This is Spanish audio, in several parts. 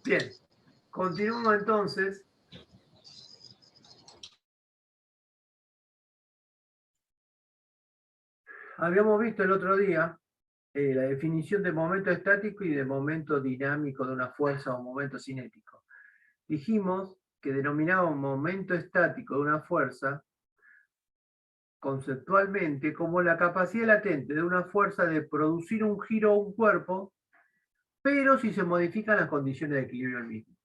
Bien, continuamos entonces. Habíamos visto el otro día la definición de momento estático y de momento dinámico de una fuerza o momento cinético. Dijimos que denominaba un momento estático de una fuerza conceptualmente como la capacidad latente de una fuerza de producir un giro a un cuerpo, pero si se modifican las condiciones de equilibrio del mismo.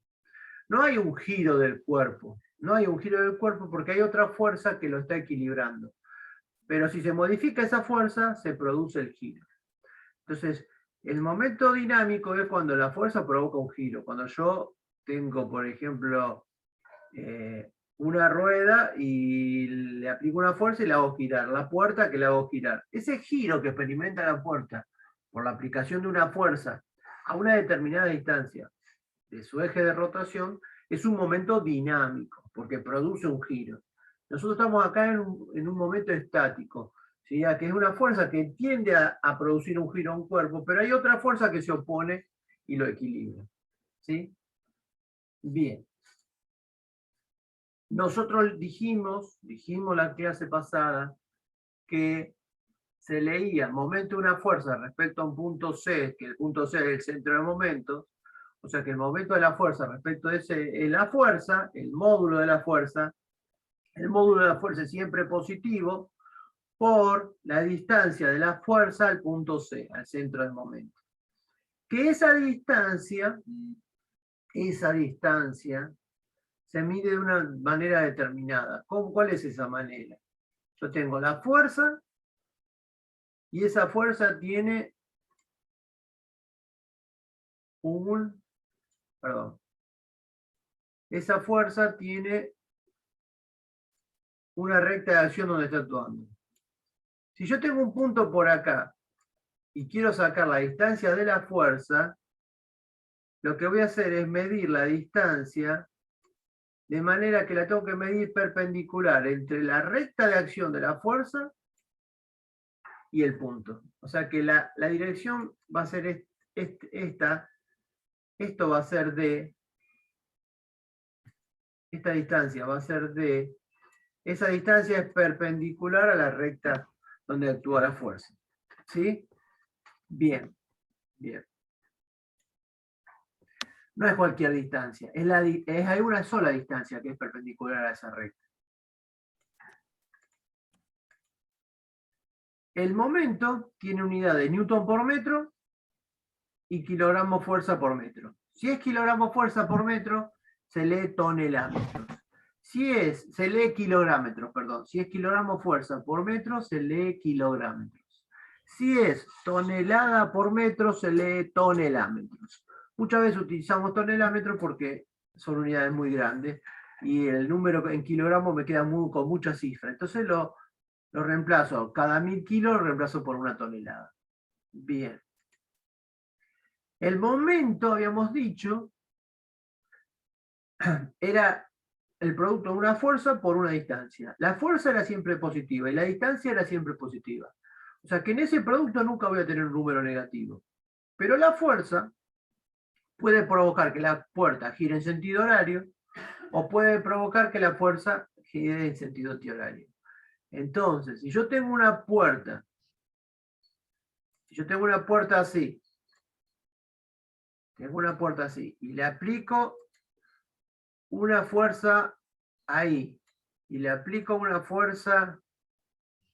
No hay un giro del cuerpo, no hay un giro del cuerpo porque hay otra fuerza que lo está equilibrando. Pero si se modifica esa fuerza, se produce el giro. Entonces, el momento dinámico es cuando la fuerza provoca un giro. Cuando yo tengo, por ejemplo, una rueda y le aplico una fuerza y la hago girar. La puerta que la hago girar. Ese giro que experimenta la puerta por la aplicación de una fuerza a una determinada distancia de su eje de rotación es un momento dinámico, porque produce un giro. Nosotros estamos acá en un momento estático, ¿sí? Que es una fuerza que tiende a producir un giro a un cuerpo, pero hay otra fuerza que se opone y lo equilibra. ¿Sí? Bien. Nosotros dijimos la clase pasada, que se leía momento de una fuerza respecto a un punto C, que el punto C es el centro de momento, o sea que el momento de la fuerza respecto a ese es la fuerza, el módulo de la fuerza. El módulo de la fuerza es siempre positivo por la distancia de la fuerza al punto C, al centro del momento. Que esa distancia se mide de una manera determinada. ¿Cuál es esa manera? Yo tengo la fuerza y esa fuerza tiene esa fuerza tiene una recta de acción donde está actuando. Si yo tengo un punto por acá y quiero sacar la distancia de la fuerza, lo que voy a hacer es medir la distancia de manera que la tengo que medir perpendicular entre la recta de acción de la fuerza y el punto. O sea que la dirección va a ser esta, esto va a ser D, esta distancia va a ser D, esa distancia es perpendicular a la recta donde actúa la fuerza. ¿Sí? Bien, bien. No es cualquier distancia, hay una sola distancia que es perpendicular a esa recta. El momento tiene unidad de Newton por metro y kilogramos fuerza por metro. Si es kilogramos fuerza por metro, se lee tonelímetros. Se lee kilográmetros, perdón. Si es kilogramos fuerza por metro, se lee kilográmetros. Si es tonelada por metro, se lee tonelámetros. Muchas veces utilizamos tonelámetros porque son unidades muy grandes y el número en kilogramos me queda con muchas cifras. Entonces lo reemplazo, cada 1000 kilos lo reemplazo por una tonelada. Bien. El momento, habíamos dicho, era el producto de una fuerza por una distancia. La fuerza era siempre positiva y la distancia era siempre positiva. O sea que en ese producto nunca voy a tener un número negativo. Pero la fuerza puede provocar que la puerta gire en sentido horario o puede provocar que la fuerza gire en sentido antihorario. Entonces, si yo tengo una puerta así, y le aplico una fuerza ahí y le aplico una fuerza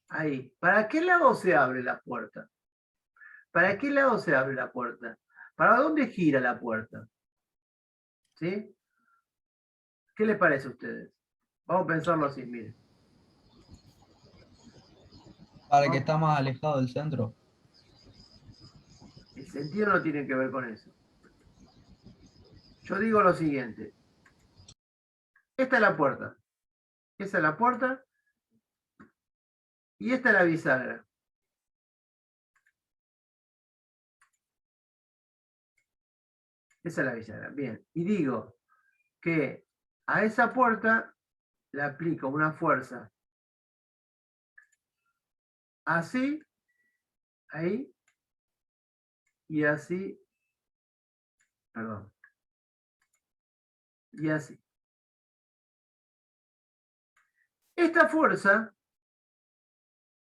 ahí, ¿para qué lado se abre la puerta? ¿Para qué lado se abre la puerta? ¿Para dónde gira la puerta? ¿Sí? ¿Qué les parece a ustedes? Vamos a pensarlo así, miren. Para que está más alejado del centro. El sentido no tiene que ver con eso. Yo digo lo siguiente. Esta es la puerta. Esa es la puerta. Y esta es la bisagra. Esa es la bisagra. Bien. Y digo que a esa puerta le aplico una fuerza así, ahí, y así, perdón. y así. Esta fuerza,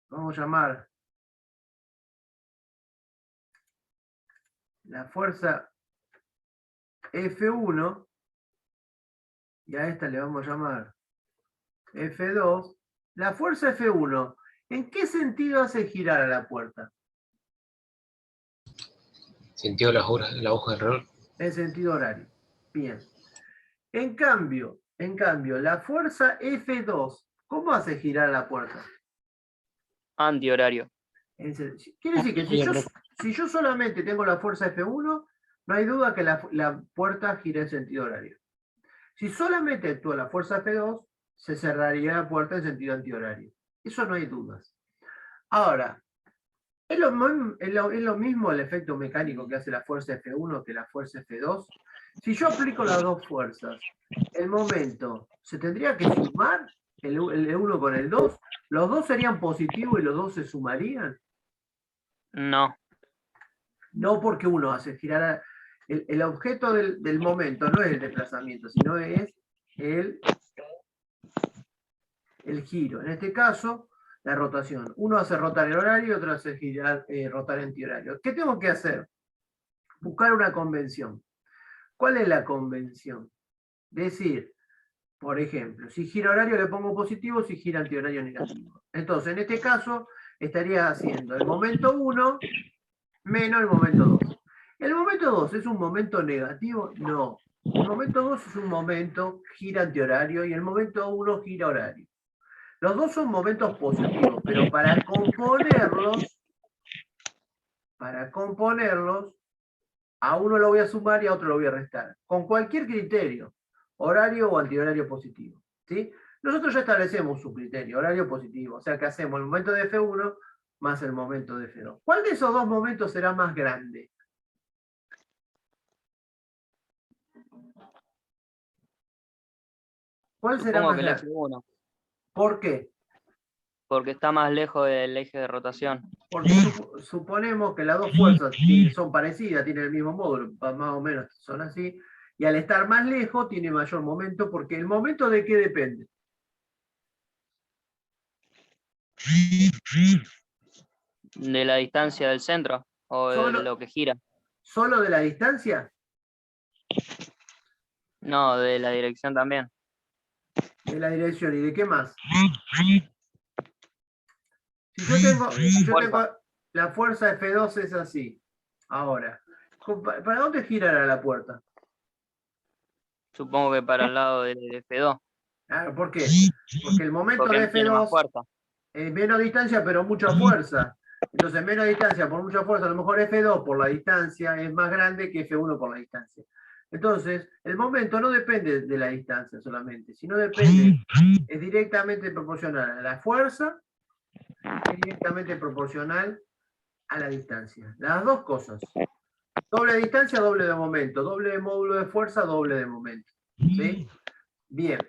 vamos a llamar la fuerza F1, y a esta le vamos a llamar F2. La fuerza F1, ¿en qué sentido hace girar a la puerta? Sentido la aguja del reloj. En sentido horario. Bien. En cambio, la fuerza F2, ¿cómo hace girar la puerta? Antihorario. Quiere decir que si yo solamente tengo la fuerza F1, no hay duda que la puerta gira en sentido horario. Si solamente actúa la fuerza F2, se cerraría la puerta en sentido antihorario. Eso no hay dudas. Ahora, ¿es lo mismo el efecto mecánico que hace la fuerza F1 que la fuerza F2? Si yo aplico las dos fuerzas, el momento, ¿se tendría que sumar el 1 con el 2? ¿Los dos serían positivos y los dos se sumarían? No. No, porque uno hace girar. El objeto del momento no es el desplazamiento, sino es el giro. En este caso, la rotación. Uno hace rotar el horario y otro hace girar, rotar antihorario. ¿Qué tengo que hacer? Buscar una convención. ¿Cuál es la convención? Decir, por ejemplo, si gira horario le pongo positivo, si gira antihorario negativo. Entonces, en este caso, estaría haciendo el momento 1 menos el momento 2. ¿El momento 2 es un momento negativo? No. El momento 2 es un momento gira antihorario y el momento 1 gira horario. Los dos son momentos positivos, pero para componerlos, a uno lo voy a sumar y a otro lo voy a restar. Con cualquier criterio, horario o antihorario positivo. ¿Sí? Nosotros ya establecemos su criterio, horario positivo. O sea que hacemos el momento de F1 más el momento de F2. ¿Cuál de esos dos momentos será más grande? ¿Cuál será Supongo más que el grande? F1, ¿Por qué? porque está más lejos del eje de rotación. Porque suponemos que las dos fuerzas son parecidas, tienen el mismo módulo, más o menos son así, y al estar más lejos tiene mayor momento, porque ¿el momento de qué depende? De la distancia del centro o de lo que gira. ¿Solo de la distancia? No, de la dirección también. De la dirección, ¿y de qué más? Si yo tengo la fuerza F2 es así, ahora, ¿para dónde girará la puerta? Supongo que para el lado del F2. ¿Por qué? Porque el momento Porque de tiene más F2 fuerza. es menos distancia, pero mucha fuerza. Entonces, menos distancia por mucha fuerza, a lo mejor F2 por la distancia es más grande que F1 por la distancia. Entonces, el momento no depende de la distancia solamente, sino depende, es directamente proporcional a la fuerza, es directamente proporcional a la distancia. Las dos cosas. Doble de distancia, doble de momento. Doble de módulo de fuerza, doble de momento. ¿Sí? Bien.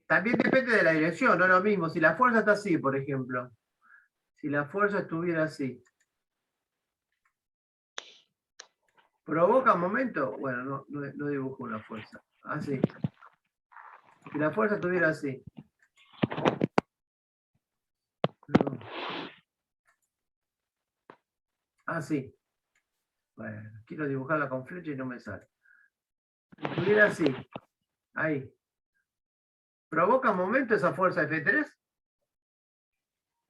También depende de la dirección, no es lo mismo. Si la fuerza está así, por ejemplo. Si la fuerza estuviera así. ¿Provoca momento? Bueno, no dibujo una fuerza. Así. Si la fuerza estuviera así. No. Así. Bueno, quiero dibujarla con flecha y no me sale. Si estuviera así. Ahí. ¿Provoca momento esa fuerza F3?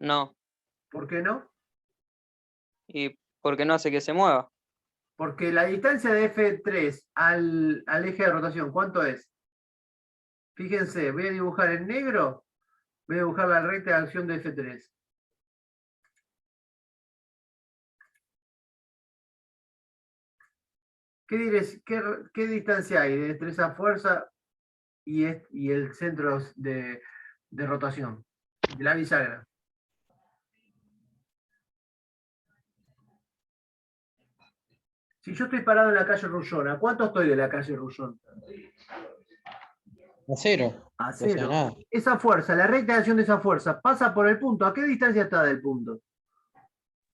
No. ¿Por qué no? ¿Y por qué no hace que se mueva? Porque la distancia de F3 al eje de rotación, ¿cuánto es? Fíjense, voy a dibujar en negro, voy a dibujar la recta de acción de F3. ¿Qué distancia hay entre esa fuerza y el centro de rotación? De la bisagra. Si yo estoy parado en la calle Rullón, ¿a cuánto estoy de la calle Rullón? A cero. A O sea, 0. nada. Esa fuerza, la recta de acción de esa fuerza, pasa por el punto. ¿A qué distancia está del punto?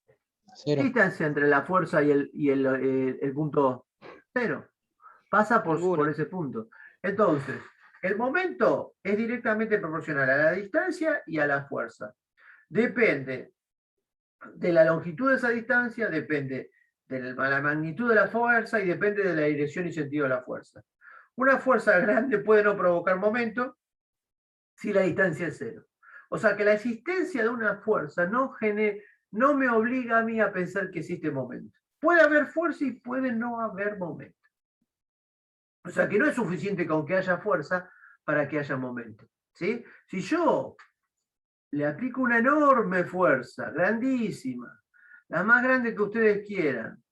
¿Qué Cero. distancia entre la fuerza y el punto? 0. Pasa por Ninguna. ese punto. Entonces, el momento es directamente proporcional a la distancia y a la fuerza. Depende de la longitud de esa distancia, depende de la magnitud de la fuerza y depende de la dirección y sentido de la fuerza. Una fuerza grande puede no provocar momento si la distancia es cero. O sea que la existencia de una fuerza no me obliga a mí a pensar que existe momento. Puede haber fuerza y puede no haber momento. O sea que no es suficiente con que haya fuerza para que haya momento. ¿Sí? Si yo le aplico una enorme fuerza, grandísima, la más grande que ustedes quieran,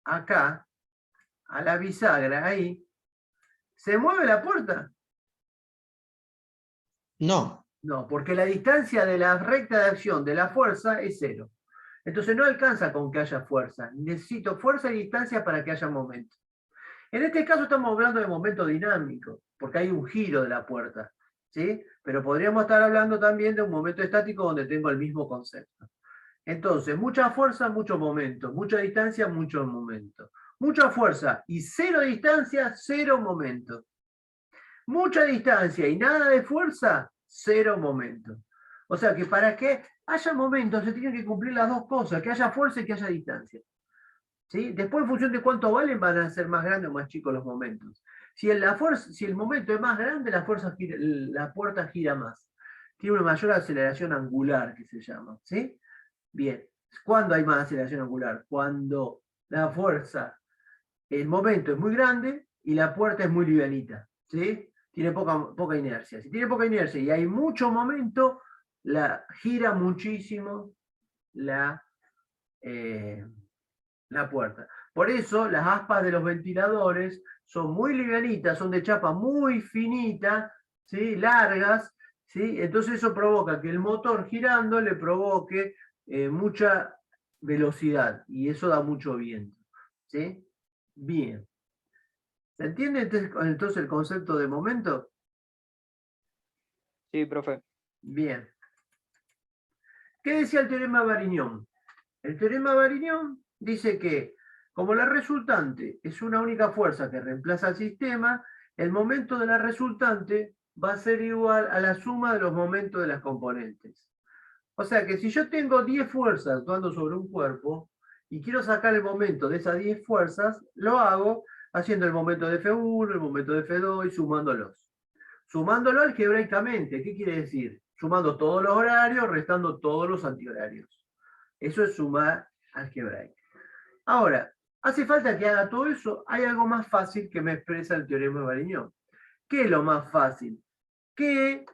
acá, a la bisagra, ahí, ¿se mueve la puerta? No. No, porque la distancia de la recta de acción de la fuerza es cero. Entonces no alcanza con que haya fuerza. Necesito fuerza y distancia para que haya momento. En este caso estamos hablando de momento dinámico, porque hay un giro de la puerta, ¿sí? Pero podríamos estar hablando también de un momento estático donde tengo el mismo concepto. Entonces, mucha fuerza, mucho momento. Mucha distancia, mucho momento. Mucha fuerza y cero distancia, cero momento. Mucha distancia y nada de fuerza, cero momento. O sea que para que haya momento se tienen que cumplir las dos cosas, que haya fuerza y que haya distancia. ¿Sí? Después, en función de cuánto valen, van a ser más grandes o más chicos los momentos. Si el momento es más grande, la puerta gira más. Tiene una mayor aceleración angular, que se llama. ¿Sí? Bien. ¿Cuándo hay más aceleración angular? Cuando la fuerza, el momento es muy grande y la puerta es muy livianita. ¿Sí? Tiene poca inercia. Si tiene poca inercia y hay mucho momento, gira muchísimo la puerta. Por eso las aspas de los ventiladores son muy livianitas, son de chapa muy finita, ¿sí? Largas, ¿sí? Entonces eso provoca que el motor girando le provoque mucha velocidad y eso da mucho viento. ¿Sí? Bien. ¿Se entiende entonces el concepto de momento? Sí, profe. Bien. ¿Qué decía el teorema de Varignon? El teorema de Varignon dice que como la resultante es una única fuerza que reemplaza al sistema, el momento de la resultante va a ser igual a la suma de los momentos de las componentes. O sea que si yo tengo 10 fuerzas actuando sobre un cuerpo y quiero sacar el momento de esas 10 fuerzas, lo hago haciendo el momento de F1, el momento de F2 y sumándolos. Sumándolo algebraicamente, ¿qué quiere decir? Sumando todos los horarios, restando todos los antihorarios. Eso es sumar algebraica. Ahora, ¿hace falta que haga todo eso? Hay algo más fácil que me expresa el teorema de Varignon. ¿Qué es lo más fácil? Que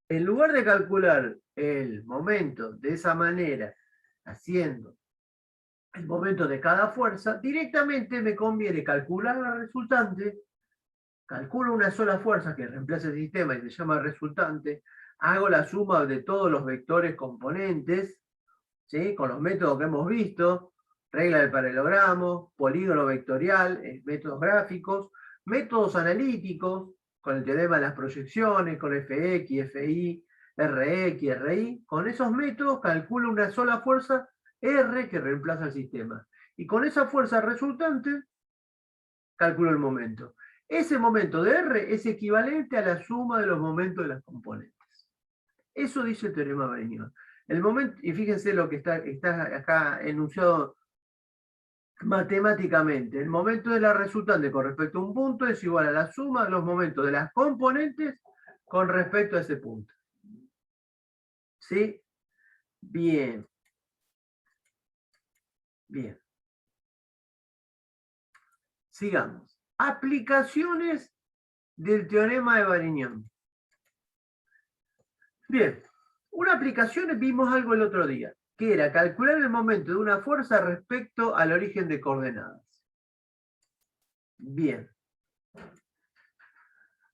en lugar de calcular el momento de esa manera, haciendo el momento de cada fuerza, directamente me conviene calcular la resultante, calculo una sola fuerza que reemplaza el sistema y se llama resultante, hago la suma de todos los vectores componentes, ¿sí? Con los métodos que hemos visto, regla del paralelogramo, polígono vectorial, métodos gráficos, métodos analíticos, con el teorema de las proyecciones, con FX, FI, RX, RI. Con esos métodos calculo una sola fuerza R que reemplaza el sistema. Y con esa fuerza resultante calculo el momento. Ese momento de R es equivalente a la suma de los momentos de las componentes. Eso dice el teorema de Varignon. El momento, y fíjense lo que está acá enunciado matemáticamente. El momento de la resultante con respecto a un punto es igual a la suma de los momentos de las componentes con respecto a ese punto. ¿Sí? Bien. Bien. Sigamos. Aplicaciones del teorema de Varignon. Bien. Una aplicación, vimos algo el otro día, que era calcular el momento de una fuerza respecto al origen de coordenadas. Bien.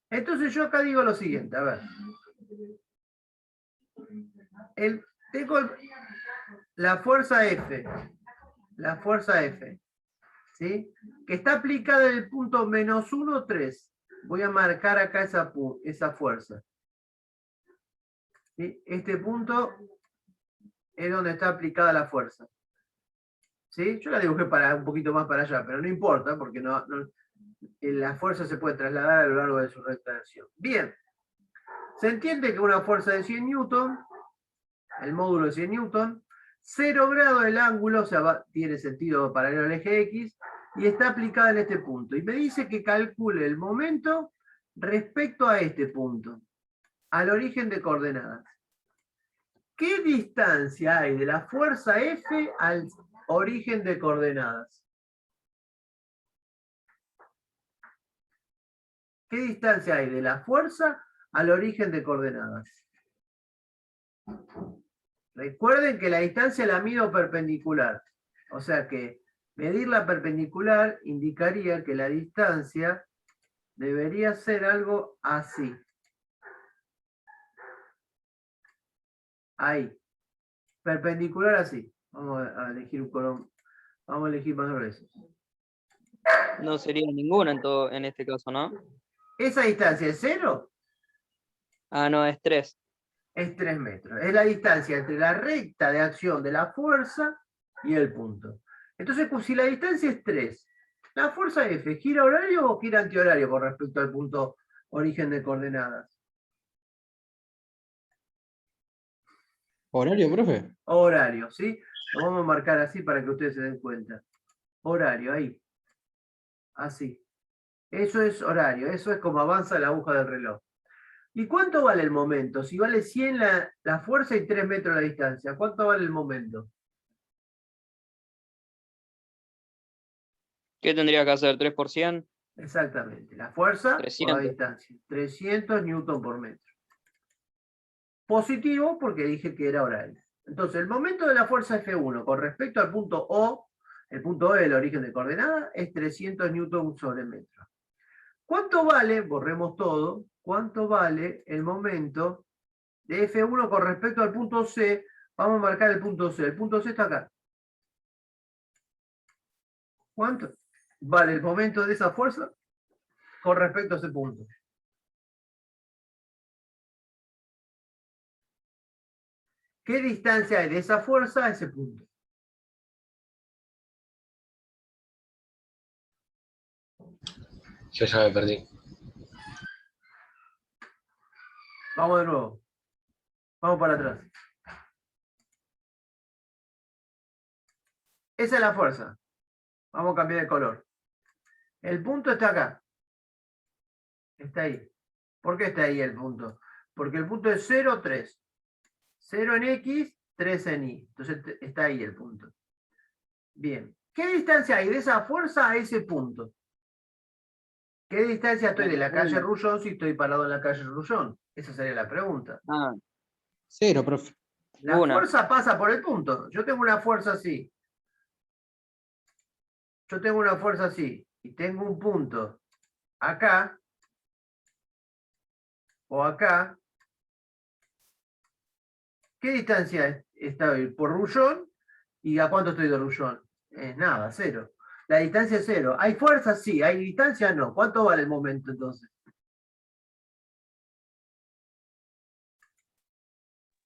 Entonces yo acá digo lo siguiente, a ver. Tengo la fuerza F, ¿sí? Que está aplicada en el punto -1, 3. Voy a marcar acá esa fuerza. ¿Sí? Este punto es donde está aplicada la fuerza. ¿sí? Yo la dibujé para un poquito más para allá, pero no importa, porque la fuerza se puede trasladar a lo largo de su recta de acción. Bien, se entiende que una fuerza de 100 newton, el módulo de 100 newton, 0 grados del ángulo, o sea, tiene sentido paralelo al eje X, y está aplicada en este punto. Y me dice que calcule el momento respecto a este punto, al origen de coordenadas. ¿Qué distancia hay de la fuerza F al origen de coordenadas? ¿Qué distancia hay de la fuerza al origen de coordenadas? Recuerden que la distancia la mido perpendicular. O sea que medir la perpendicular indicaría que la distancia debería ser algo así. Ahí. Perpendicular así. Vamos a elegir un color. Vamos a elegir más gruesos. No sería ninguna en este caso, ¿no? ¿Esa distancia es 0? Ah, no, es 3. Es 3 metros. Es la distancia entre la recta de acción de la fuerza y el punto. Entonces, pues, si la distancia es 3, ¿la fuerza F gira horario o gira antihorario con respecto al punto origen de coordenadas? ¿Horario, profe? Horario, ¿sí? Lo vamos a marcar así para que ustedes se den cuenta. Horario, ahí. Así. Eso es horario, eso es como avanza la aguja del reloj. ¿Y cuánto vale el momento? Si vale 100 la fuerza y 3 metros la distancia, ¿cuánto vale el momento? ¿Qué tendría que hacer? ¿3 por 100? Exactamente. La fuerza por la 300. distancia. 300 newton por metro. Positivo porque dije que era horario. Entonces, el momento de la fuerza F1 con respecto al punto O, el punto O es el origen de coordenada, es 300 newton sobre metro. ¿Cuánto vale, borremos todo, cuánto vale el momento de F1 con respecto al punto C? Vamos a marcar el punto C. El punto C está acá. ¿Cuánto vale el momento de esa fuerza con respecto a ese punto? ¿Qué distancia hay de esa fuerza a ese punto? Yo ya me perdí. Vamos de nuevo. Vamos para atrás. Esa es la fuerza. Vamos a cambiar de color. El punto está acá. Está ahí. ¿Por qué está ahí el punto? Porque el punto es 0, 3. 0 en X, 3 en Y. Entonces está ahí el punto. Bien. ¿Qué distancia hay de esa fuerza a ese punto? ¿Qué distancia estoy de la calle Rullón si estoy parado en la calle Rullón? Esa sería la pregunta. Ah, 0, profe. La una. fuerza pasa por el punto. Yo tengo una fuerza así. Yo tengo una fuerza así. Y tengo un punto acá. O acá. ¿Qué distancia estoy por Rullón? ¿Y a cuánto estoy de Rullón? Nada, 0. La distancia es 0. ¿Hay fuerza? Sí. ¿Hay distancia? No. ¿Cuánto vale el momento entonces?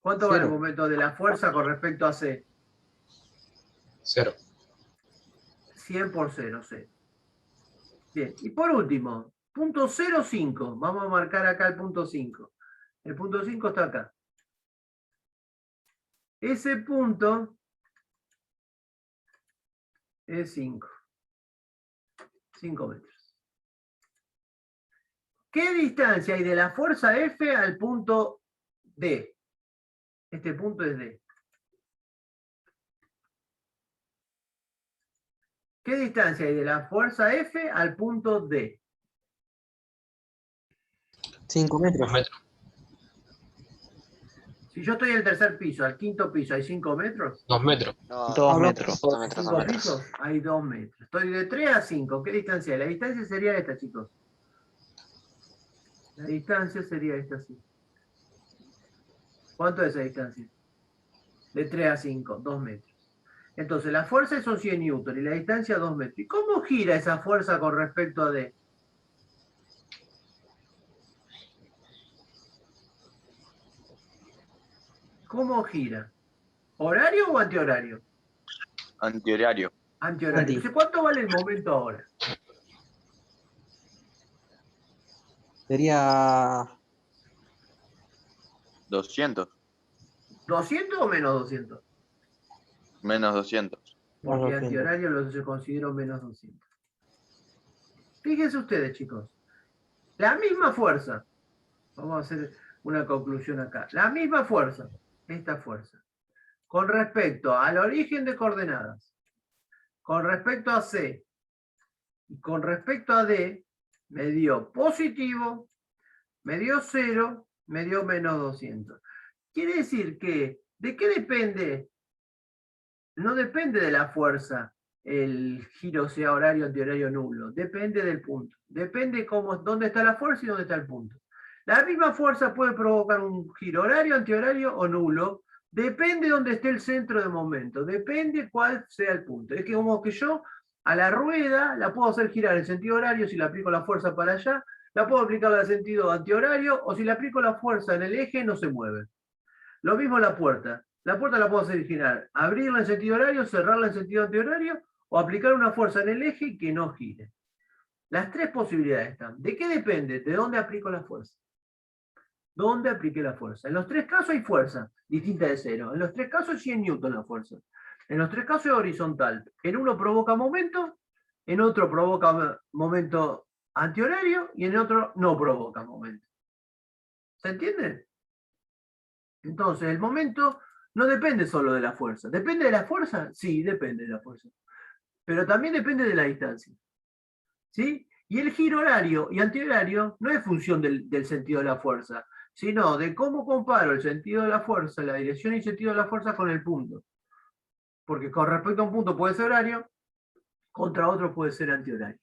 ¿Cuánto vale el 0. momento de la fuerza con respecto a C? 0. 100 por 0, 0. Bien, y por último, punto 0,5. Vamos a marcar acá el punto 5. El punto 5 está acá. Ese punto es 5. 5 metros. ¿Qué distancia hay de la fuerza F al punto D? Este punto es D. ¿Qué distancia hay de la fuerza F al punto D? 5 2 metros. metros. Si yo estoy en el tercer piso, al quinto piso, ¿hay 5 metros? 2 metros. No, 2 metros. 2 metros, 2 ¿5 metros. pisos? Hay 2 metros. Estoy de 3 a 5. ¿Qué distancia hay? La distancia sería esta, chicos. La distancia sería esta, sí. ¿Cuánto es esa distancia? De 3 a 5, 2 metros. Entonces, la fuerza son 100 newton y la distancia 2 metros. ¿Y cómo gira esa fuerza con respecto a D? ¿Cómo gira? ¿Horario o antihorario? Antihorario. Antihorario. Anti. Entonces, ¿cuánto vale el momento ahora? Sería 200. ¿200 o menos 200? Menos 200. Porque 200. antihorario lo considero menos 200. Fíjense ustedes, chicos. La misma fuerza. Vamos a hacer una conclusión acá. La misma fuerza. Esta fuerza. Con respecto al origen de coordenadas. Con respecto a C. Y con respecto a D. Me dio positivo. Me dio 0. Me dio menos 200. Quiere decir que, ¿de qué depende? No depende de la fuerza el giro sea horario, antihorario, nulo. Depende del punto. Depende dónde está la fuerza y dónde está el punto. La misma fuerza puede provocar un giro horario, antihorario o nulo. Depende de dónde esté el centro de momento. Depende cuál sea el punto. Es que como que yo a la rueda la puedo hacer girar en sentido horario si le aplico la fuerza para allá. La puedo aplicar en sentido antihorario o si le aplico la fuerza en el eje no se mueve. Lo mismo la puerta. La puerta la puedo hacer girar, abrirla en sentido horario, cerrarla en sentido antihorario o aplicar una fuerza en el eje y que no gire. Las tres posibilidades están. ¿De qué depende? ¿De dónde aplico la fuerza? ¿Dónde apliqué la fuerza? En los tres casos hay fuerza, distinta de cero. En los tres casos es 100 newton la fuerza. En los tres casos es horizontal. En uno provoca momento, en otro provoca momento antihorario y en otro no provoca momento. ¿Se entiende? Entonces, el momento no depende solo de la fuerza. ¿Depende de la fuerza? Sí, depende de la fuerza. Pero también depende de la distancia. ¿Sí? Y el giro horario y antihorario no es función del sentido de la fuerza, sino de cómo comparo el sentido de la fuerza, la dirección y el sentido de la fuerza con el punto. Porque con respecto a un punto puede ser horario, contra otro puede ser antihorario.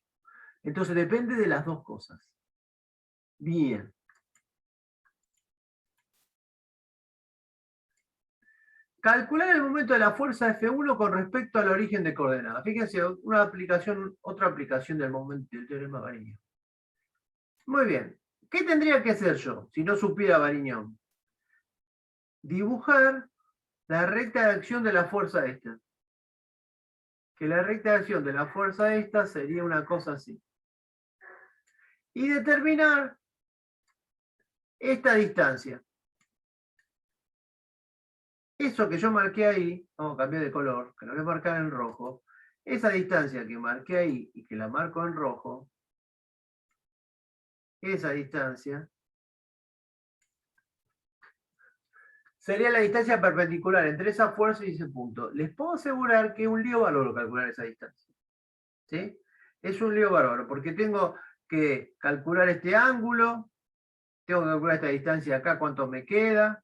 Entonces depende de las dos cosas. Bien. Calcular el momento de la fuerza F1 con respecto al origen de coordenadas. Fíjense, otra aplicación del teorema de Variñón. Muy bien. ¿Qué tendría que hacer yo si no supiera Variñón? Dibujar la recta de acción de la fuerza esta. Que la recta de acción de la fuerza esta sería una cosa así. Y determinar esta distancia. Eso que yo marqué ahí, vamos a cambiar de color, que lo voy a marcar en rojo, esa distancia que marqué ahí y que la marco en rojo, esa distancia, sería la distancia perpendicular entre esa fuerza y ese punto. Les puedo asegurar que es un lío bárbaro calcular esa distancia. ¿Sí? Es un lío bárbaro, porque tengo que calcular este ángulo, tengo que calcular esta distancia acá, cuánto me queda.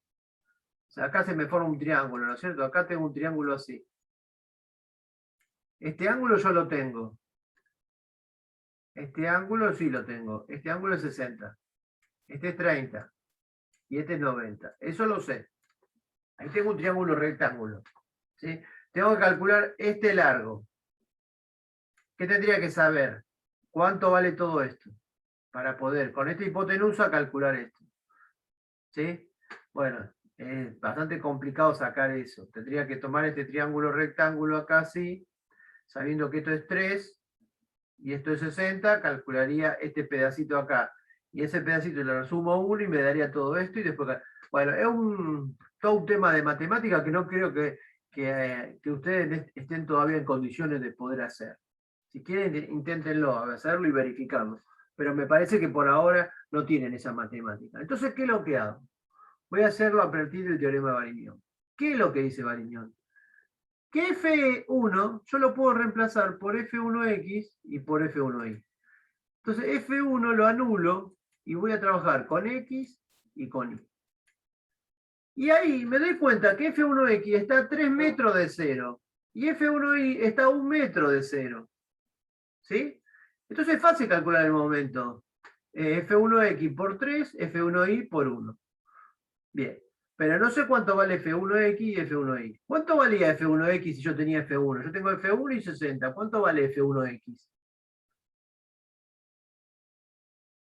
O sea, acá se me forma un triángulo, ¿no es cierto? Acá tengo un triángulo así. Este ángulo yo lo tengo. Este ángulo sí lo tengo. Este ángulo es 60. Este es 30. Y este es 90. Eso lo sé. Ahí tengo un triángulo rectángulo. ¿Sí? Tengo que calcular este largo. ¿Qué tendría que saber? ¿Cuánto vale todo esto? Para poder, con esta hipotenusa, calcular esto. ¿Sí? Bueno, es bastante complicado sacar eso. Tendría que tomar este triángulo rectángulo acá así, sabiendo que esto es 3 y esto es 60, calcularía este pedacito acá. Y ese pedacito le resumo a 1 y me daría todo esto y después... Bueno, es todo un tema de matemática que no creo que ustedes estén todavía en condiciones de poder hacer. Si quieren, inténtenlo, hacerlo y verificarlo. Pero me parece que por ahora no tienen esa matemática. Entonces, ¿qué es lo que hago? Voy a hacerlo a partir del teorema de Variñón. ¿Qué es lo que dice Variñón? Que F1 yo lo puedo reemplazar por F1X y por F1Y. Entonces F1 lo anulo y voy a trabajar con X y con Y. Y ahí me doy cuenta que F1X está a 3 metros de cero y F1Y está a 1 metro de cero. ¿Sí? Entonces es fácil calcular el momento. F1X por 3, F1Y por 1. Bien. Pero no sé cuánto vale F1X y F1Y. ¿Cuánto valía F1X si yo tenía F1? Yo tengo F1 y 60. ¿Cuánto vale F1X?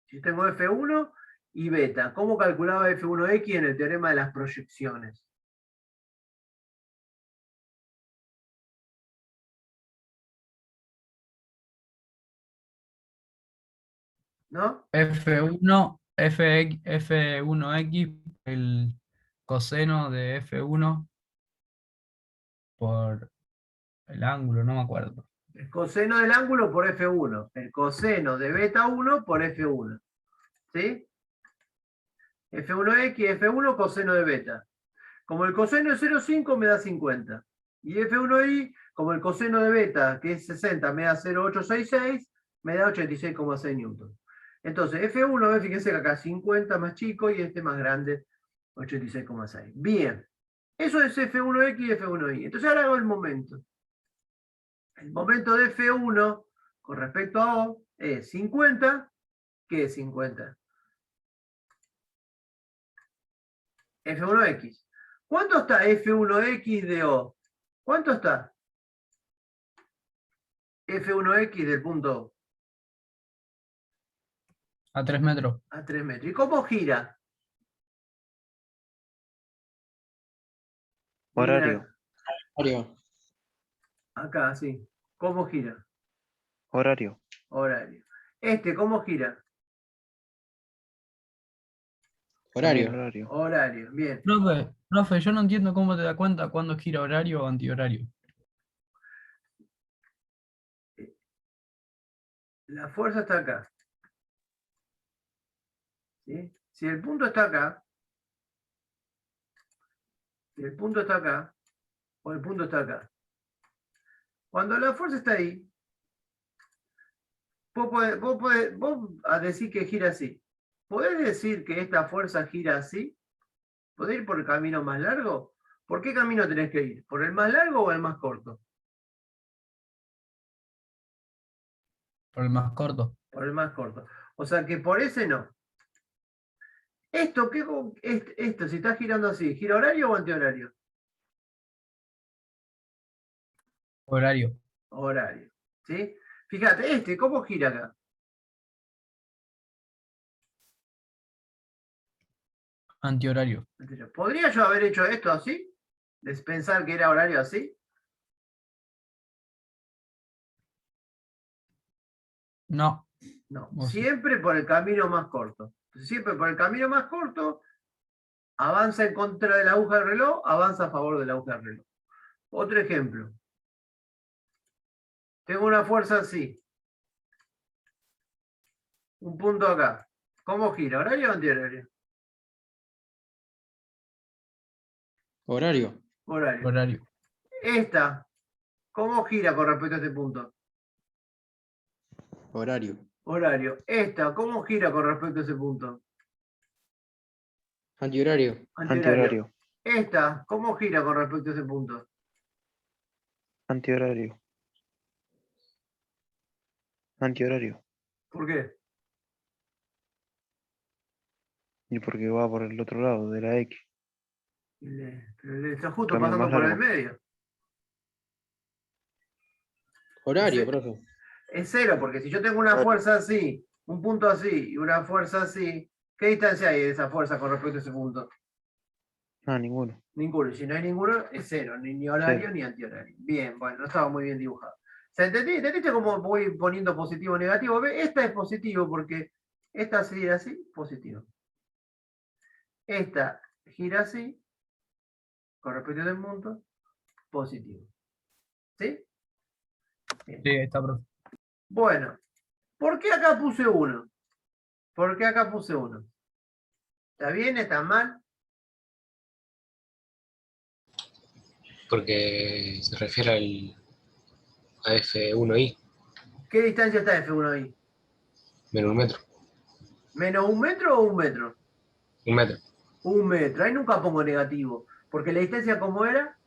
Si tengo F1 y beta, ¿cómo calculaba F1X en el teorema de las proyecciones? ¿no? F1, F1X, el coseno de F1 por el ángulo, no me acuerdo. El coseno del ángulo por F1. El coseno de beta 1 por F1. ¿Sí? F1X, F1, coseno de beta. Como el coseno es 0,5 me da 50. Y F1i, como el coseno de beta, que es 60, me da 0,866, me da 86,6 newton. Entonces, F1, fíjense que acá 50 más chico y este más grande, 86,6. Bien. Eso es F1X y F1i. Entonces ahora hago el momento. El momento de F1 con respecto a O es 50. ¿Qué es 50? F1X. ¿Cuánto está F1X de O? ¿Cuánto está? F1X del punto O. A 3 metros. A 3 metros. ¿Y cómo gira? Horario. Mira, Horario. acá, sí. ¿Cómo gira? Horario. Horario. ¿Cómo gira? Horario. Horario. Horario. Bien. Profe, yo no entiendo cómo te das cuenta cuándo gira horario o antihorario. La fuerza está acá. ¿Sí? Si el punto está acá, o el punto está acá. Cuando la fuerza está ahí, vos a decir que gira así. ¿Podés decir que esta fuerza gira así? ¿Podés ir por el camino más largo? ¿Por qué camino tenés que ir? ¿Por el más largo o el más corto? Por el más corto. Por el más corto. O sea que por ese no. Esto, si está girando así, ¿gira horario o antihorario? Horario. Horario. ¿Sí? Fíjate, ¿cómo gira acá? Antihorario. ¿Podría yo haber hecho esto así? ¿De pensar que era horario así? No. No, O sí. siempre por el camino más corto. Entonces, siempre por el camino más corto, avanza en contra de la aguja del reloj, avanza a favor de la aguja del reloj. Otro ejemplo. Tengo una fuerza así. Un punto acá. ¿Cómo gira? ¿Horario o antihorario? Horario. Horario. Horario. ¿Cómo gira con respecto a este punto? Horario. Horario. ¿Cómo gira con respecto a ese punto? Antihorario. Antihorario. ¿Cómo gira con respecto a ese punto? Antihorario. Antihorario. ¿Por qué? Y porque va por el otro lado de la X. Pero está justo Camino pasando más por el largo. medio. Horario, Ese- profe. Es cero, porque si yo tengo una fuerza así, un punto así y una fuerza así, ¿qué distancia hay de esa fuerza con respecto a ese punto? Ah, ninguno. Ninguno. Y si no hay ninguno, es cero, ni horario Cero. ni antihorario. Bien, bueno, no estaba muy bien dibujado. ¿Entendiste cómo voy poniendo positivo o negativo? ¿Ve? Esta es positivo porque esta gira así, positivo. Esta gira así, con respecto al punto, positivo. ¿Sí? Bien. Sí, ahí está, profe. Bueno, ¿por qué acá puse 1? ¿Por qué acá puse 1? ¿Está bien? ¿Está mal? Porque se refiere a F1i, ¿Qué distancia está F1 ahí? menos 1 metro. ¿Menos 1 metro o 1 metro? 1 metro. 1 metro. Ahí nunca pongo negativo. Porque la distancia, ¿cómo era?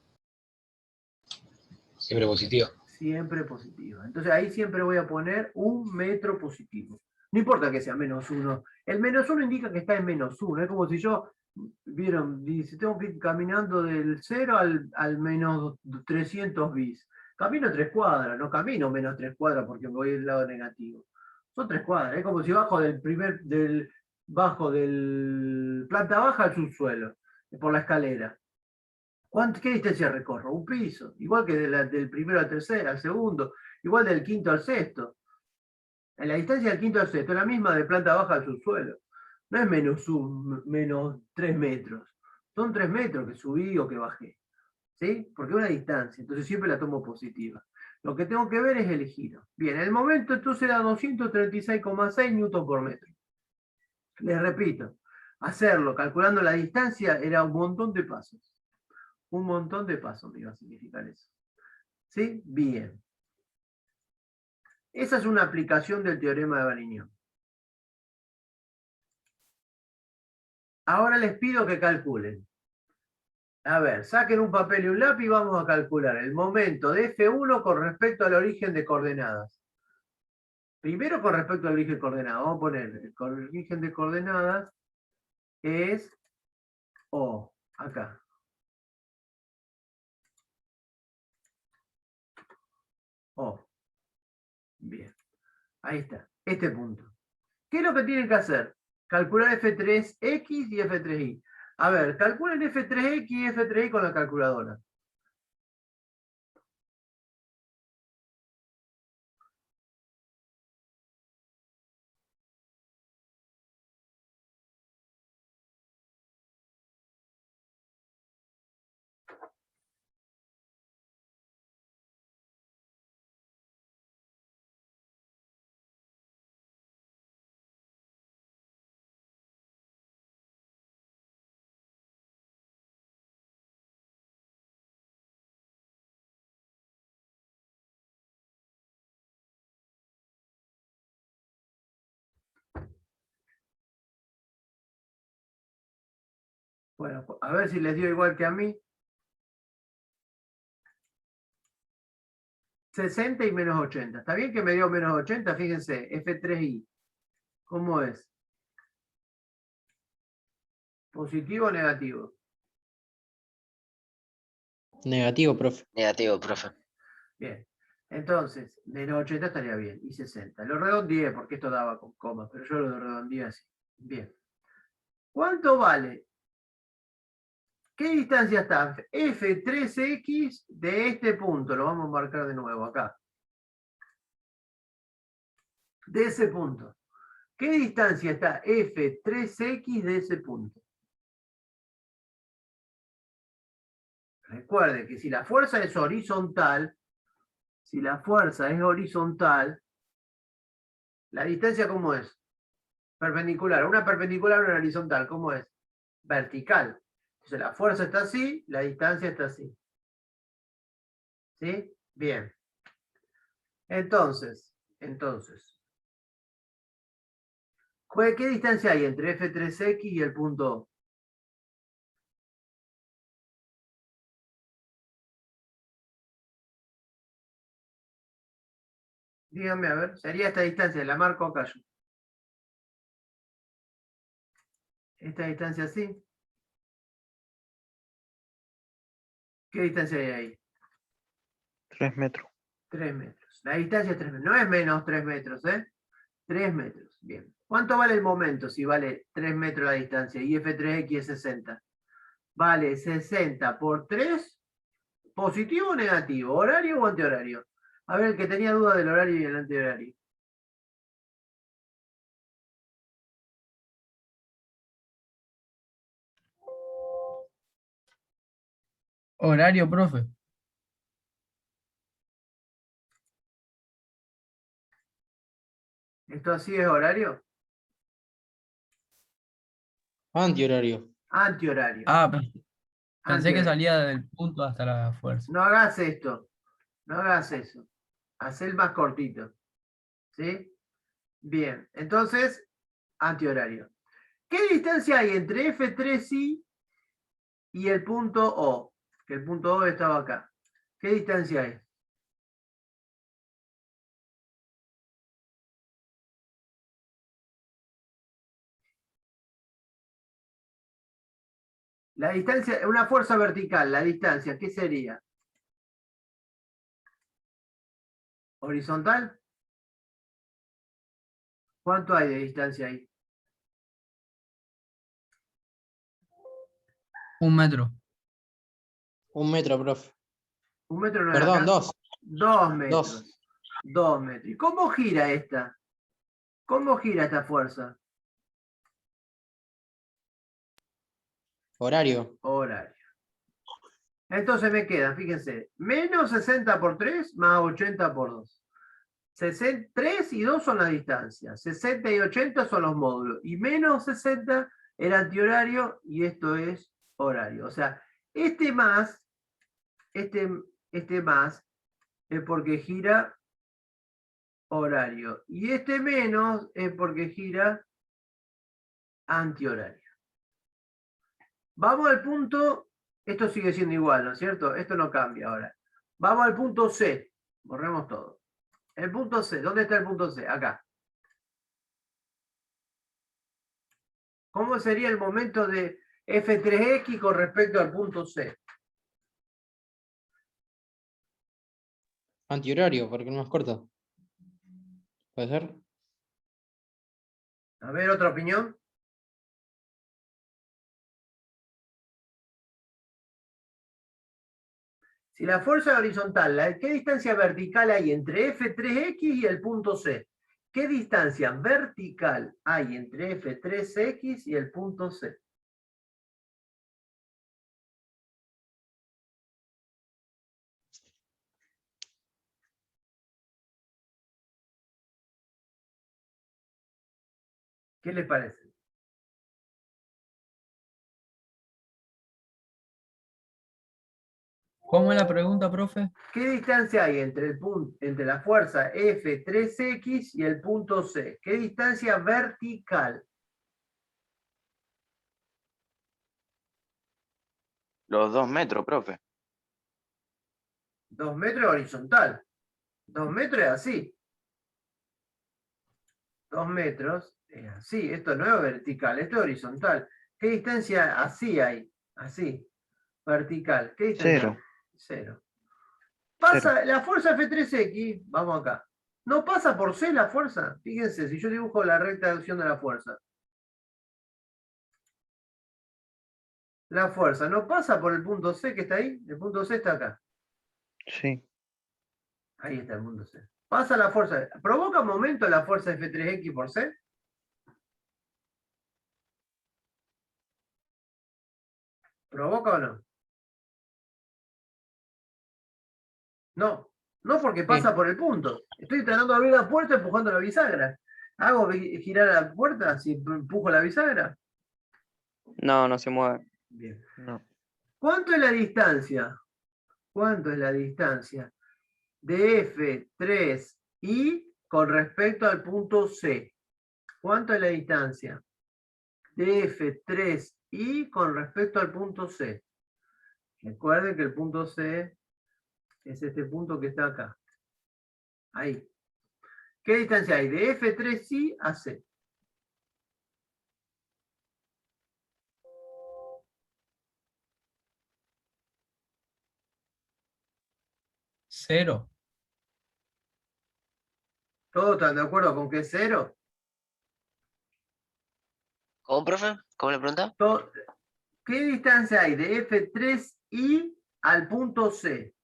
Siempre positiva. Siempre positiva. Entonces ahí siempre voy a poner 1 metro positivo. No importa que sea -1. El -1 indica que está en -1. Es como si yo, vieron, si tengo que ir caminando del 0 al menos 300 bis. Camino 3 cuadras, no camino menos 3 cuadras porque me voy del lado negativo. Son 3 cuadras. Es como si bajo del planta baja al subsuelo, por la escalera. ¿Qué distancia recorro? Un piso. Igual que del primero al tercero, al segundo. Igual del quinto al sexto. En la distancia del quinto al sexto es la misma de planta baja al subsuelo. No es menos 3 metros. Son 3 metros que subí o que bajé. ¿Sí? Porque es una distancia, entonces siempre la tomo positiva. Lo que tengo que ver es el giro. Bien, el momento entonces era 236,6 newton por metro. Les repito, hacerlo calculando la distancia era un montón de pasos. Un montón de pasos me iba a significar eso. ¿Sí? Bien. Esa es una aplicación del teorema de Varignon. Ahora les pido que calculen. A ver, saquen un papel y un lápiz y vamos a calcular el momento de F1 con respecto al origen de coordenadas. Primero con respecto al origen de coordenadas. Vamos a poner el origen de coordenadas es O, acá. O. Bien. Ahí está. Este punto. ¿Qué es lo que tienen que hacer? Calcular F3X y F3Y. A ver, calculen F3X y F3Y con la calculadora. Bueno, a ver si les dio igual que a mí. 60 y menos 80. ¿Está bien que me dio menos 80? Fíjense, F3Y. ¿Cómo es? ¿Positivo o negativo? Negativo, profe. Negativo, profe. Bien. Entonces, menos 80 estaría bien. Y 60. Lo redondeé porque esto daba con comas, pero yo lo redondeé así. Bien. ¿Cuánto vale? ¿Qué distancia está? F3X de este punto. Lo vamos a marcar de nuevo acá. De ese punto. ¿Qué distancia está F3X de ese punto? Recuerden que si la fuerza es horizontal, la distancia ¿cómo es? Perpendicular. Una perpendicular a una horizontal, ¿cómo es? Vertical. Entonces la fuerza está así, la distancia está así. ¿Sí? Bien. Entonces, ¿qué distancia hay entre F3X y el punto O? Díganme, a ver, sería esta distancia, la marco acá yo. Esta distancia así. ¿Qué distancia hay ahí? 3 metros. 3 metros. La distancia es 3 metros. No es menos 3 metros, ¿eh? 3 metros. Bien. ¿Cuánto vale el momento si vale 3 metros la distancia y F3X es 60? Vale 60 por 3, ¿positivo o negativo? ¿Horario o antihorario? A ver, el que tenía duda del horario y el antihorario. Horario, profe. ¿Esto así es horario? Antihorario. Antihorario. Ah, pensé que Antihorario. salía del punto hasta la fuerza. No hagas esto. No hagas eso. Haz el más cortito. ¿Sí? Bien. Entonces, antihorario. ¿Qué distancia hay entre F3Y y el punto O? Que el punto O estaba acá. ¿Qué distancia hay? La distancia, una fuerza vertical, la distancia, ¿qué sería? ¿Horizontal? ¿Cuánto hay de distancia ahí? 1 metro. 1 metro, profe. 1 metro no es Perdón, acá. 2. 2 metros. Dos. 2 metros. ¿Y cómo gira esta? ¿Cómo gira esta fuerza? Horario. Horario. Entonces me queda, fíjense, menos 60 por 3 más 80 por 2. 3 y 2 son las distancias, 60 y 80 son los módulos, y menos 60 el antihorario, y esto es horario. O sea, este más es porque gira horario, y este menos es porque gira antihorario. Vamos al punto, esto sigue siendo igual, ¿no es cierto? Esto no cambia ahora. Vamos al punto C, borremos todo. El punto C, ¿dónde está el punto C? Acá. ¿Cómo sería el momento de F3X con respecto al punto C? Antihorario, porque es más corto. ¿Puede ser? A ver, otra opinión. Si la fuerza horizontal, ¿qué distancia vertical hay entre F3X y el punto C? ¿Qué distancia vertical hay entre F3X y el punto C? ¿Qué les parece? ¿Cómo es la pregunta, profe? ¿Qué distancia hay entre la fuerza F3X y el punto C? ¿Qué distancia vertical? Los 2 metros, profe. 2 metros horizontal. 2 metros es así. 2 metros es así. Esto no es vertical, esto es horizontal. ¿Qué distancia así hay? Así. Vertical. ¿Qué distancia? Cero. Cero. Pasa la fuerza F3X, vamos acá. ¿No pasa por C la fuerza? Fíjense, si yo dibujo la recta de acción de la fuerza. La fuerza no pasa por el punto C que está ahí. El punto C está acá. Sí. Ahí está el punto C. Pasa la fuerza. ¿Provoca un momento la fuerza F3X por C? ¿Provoca o no? No. No porque pasa por el punto. Estoy tratando de abrir la puerta empujando la bisagra. ¿Hago girar la puerta si empujo la bisagra? No, no se mueve. Bien. No. ¿Cuánto es la distancia? ¿Cuánto es la distancia de F3I con respecto al punto C? ¿Cuánto es la distancia de F3I con respecto al punto C? Recuerden que el punto C es este punto que está acá. Ahí. ¿Qué distancia hay de F3I a C? Cero. ¿Todos están de acuerdo con que es cero? ¿Cómo, profe? ¿Cómo le pregunta? ¿Qué distancia hay de F3I al punto C?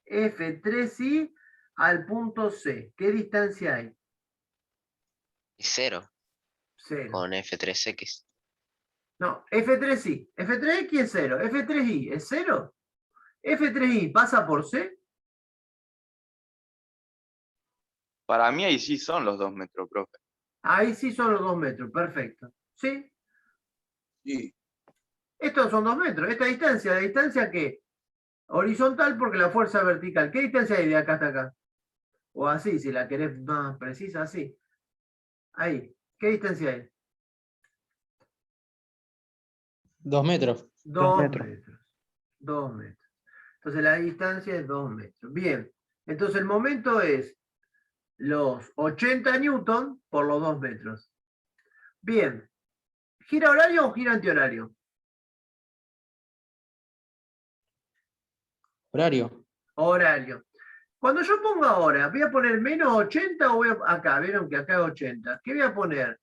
F3I al punto C. ¿Qué distancia hay? Y cero, Cero. con F3X. No, F3I. F3X es cero. F3I es cero. F3I pasa por C. Para mí ahí sí son los 2 metros, profe. Ahí sí son los 2 metros. Perfecto. ¿Sí? Sí. Estos son 2 metros. Esta distancia, ¿la distancia qué? Horizontal porque la fuerza es vertical. ¿Qué distancia hay de acá hasta acá? O así, si la querés más precisa, así. Ahí. ¿Qué distancia hay? 2 metros. 2 metros. metros. 2 metros. Entonces la distancia es 2 metros. Bien. Entonces el momento es los 80 newton por los 2 metros. Bien. ¿Gira horario o gira antihorario? Horario. Horario. Cuando yo pongo ahora, ¿voy a poner menos 80 o voy a... Acá, vieron que acá es 80. ¿Qué voy a poner?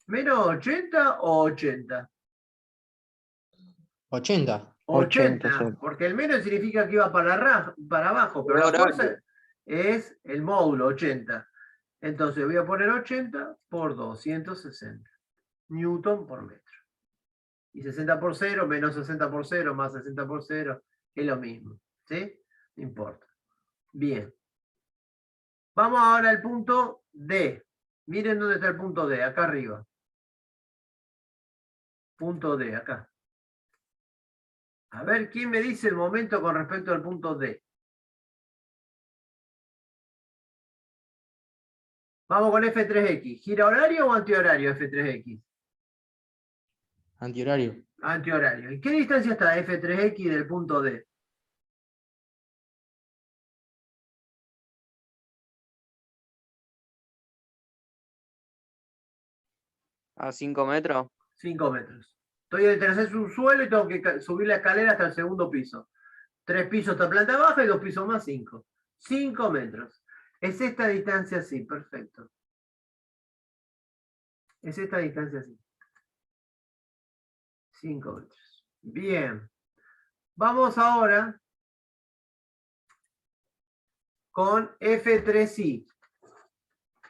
¿Menos 80 o 80? 80. 80, 80, porque el menos significa que iba para abajo, pero la Horario. fuerza es el módulo 80. Entonces voy a poner 80 por 260 newton por metro. Y 60 por 0 menos 60 por 0 más 60 por 0 es lo mismo. ¿Sí? No importa. Bien. Vamos ahora al punto D. Miren dónde está el punto D, acá arriba. Punto D, acá. A ver, ¿quién me dice el momento con respecto al punto D? Vamos con F3X. ¿Gira horario o antihorario F3X? Antihorario. Antihorario. ¿Y qué distancia está F3X del punto D? ¿A 5 metros? 5 metros. Estoy en el tercer subsuelo y tengo que subir la escalera hasta el segundo piso. 3 pisos hasta planta baja y 2 pisos más, 5. 5 metros. Es esta distancia así, perfecto. Es esta distancia así. 5 metros. Bien. Vamos ahora con F3I.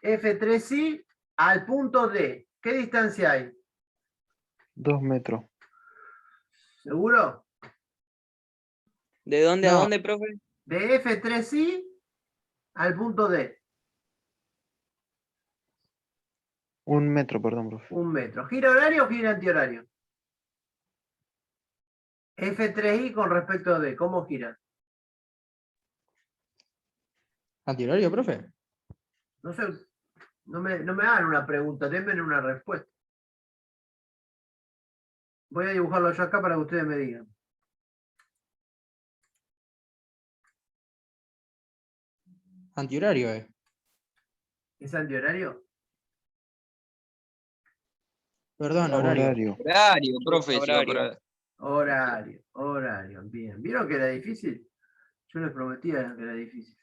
F3I al punto D. ¿Qué distancia hay? 2 metros. ¿Seguro? ¿De dónde a No. dónde, profe? De F3I al punto D. 1 metro, perdón, profe. 1 metro. ¿Gira horario o gira antihorario? F3I con respecto a D. ¿Cómo gira? Antihorario, profe. No sé. No me hagan una pregunta, denme una respuesta. Voy a dibujarlo yo acá para que ustedes me digan. Antihorario, ¿Es antihorario? Perdón, horario. Horario. Horario, profe. Horario. Horario. Bien. ¿Vieron que era difícil? Yo les prometía que era difícil.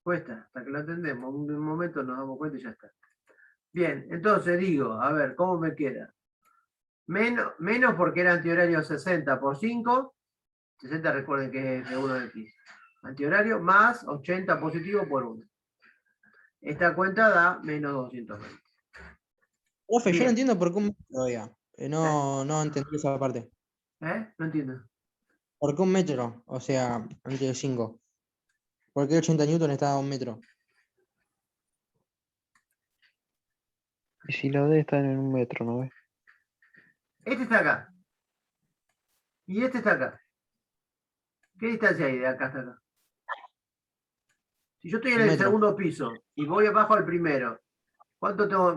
Cuesta, hasta que lo entendemos. Un momento nos damos cuenta y ya está. Bien, entonces digo, a ver, ¿cómo me queda? Menos porque era antihorario 60 por 5. 60 recuerden que es de 1x. Antihorario más 80 positivo por 1. Esta cuenta da menos 220. Profe, yo Bien. no entiendo por qué un metro todavía. No entendí esa parte. No entiendo. ¿Por qué un metro? O sea, antes de 5. ¿Por qué 80 newton está a 1 metro? Y si la D está en 1 metro, ¿no ves? Este está acá. Y este está acá. ¿Qué distancia hay de acá hasta acá? Si yo estoy en 1 el metro. segundo piso y voy abajo al primero,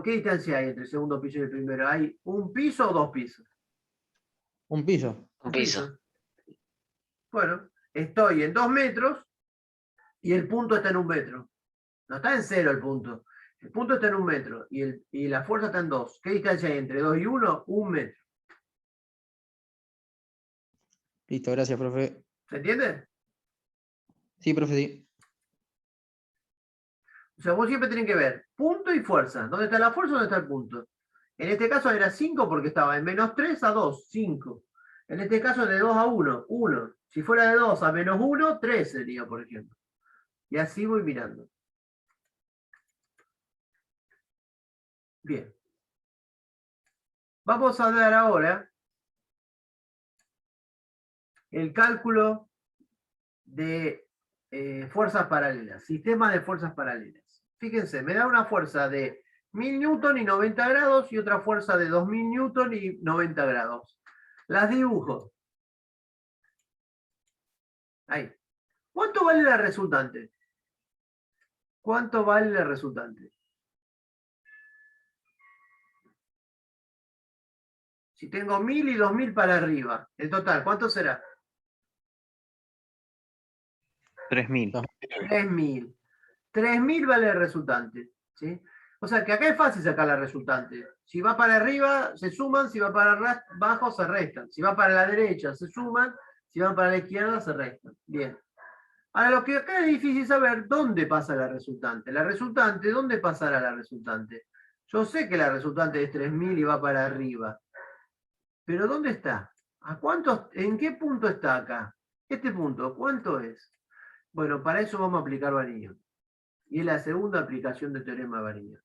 ¿qué distancia hay entre el segundo piso y el primero? ¿Hay un piso o 2 pisos? Un piso. Un piso. Bueno, estoy en 2 metros y el punto está en 1 metro. No está en 0 el punto. El punto está en 1 metro y la fuerza está en 2. ¿Qué distancia hay entre 2 y 1? 1 metro. Listo, gracias, profe. ¿Se entiende? Sí, profe, sí. O sea, vos siempre tenés que ver punto y fuerza. ¿Dónde está la fuerza? ¿Dónde está el punto? En este caso era 5 porque estaba en menos 3 a 2, 5. En este caso de 2 a 1, 1. Si fuera de 2 a menos 1, 3 sería, por ejemplo. Y así voy mirando. Bien. Vamos a ver ahora el cálculo de fuerzas paralelas, sistema de fuerzas paralelas. Fíjense, me da una fuerza de 1000 newton y 90 grados y otra fuerza de 2000 newton y 90 grados. Las dibujo. Ahí. ¿Cuánto vale la resultante? ¿Cuánto vale la resultante? Si tengo 1000 y 2000 para arriba, el total, ¿cuánto será? 3000. 3000. 3000 vale el resultante. ¿Sí? O sea que acá es fácil sacar la resultante. Si va para arriba, se suman, si va para abajo, se restan. Si va para la derecha, se suman, si van para la izquierda, se restan. Bien. Ahora, lo que acá es difícil saber, ¿dónde pasa la resultante? La resultante, ¿dónde pasará la resultante? Yo sé que la resultante es 3000 y va para arriba. Pero ¿dónde está? ¿En qué punto está acá? Este punto, ¿cuánto es? Bueno, para eso vamos a aplicar anillo. Y es la segunda aplicación del teorema de Varignon.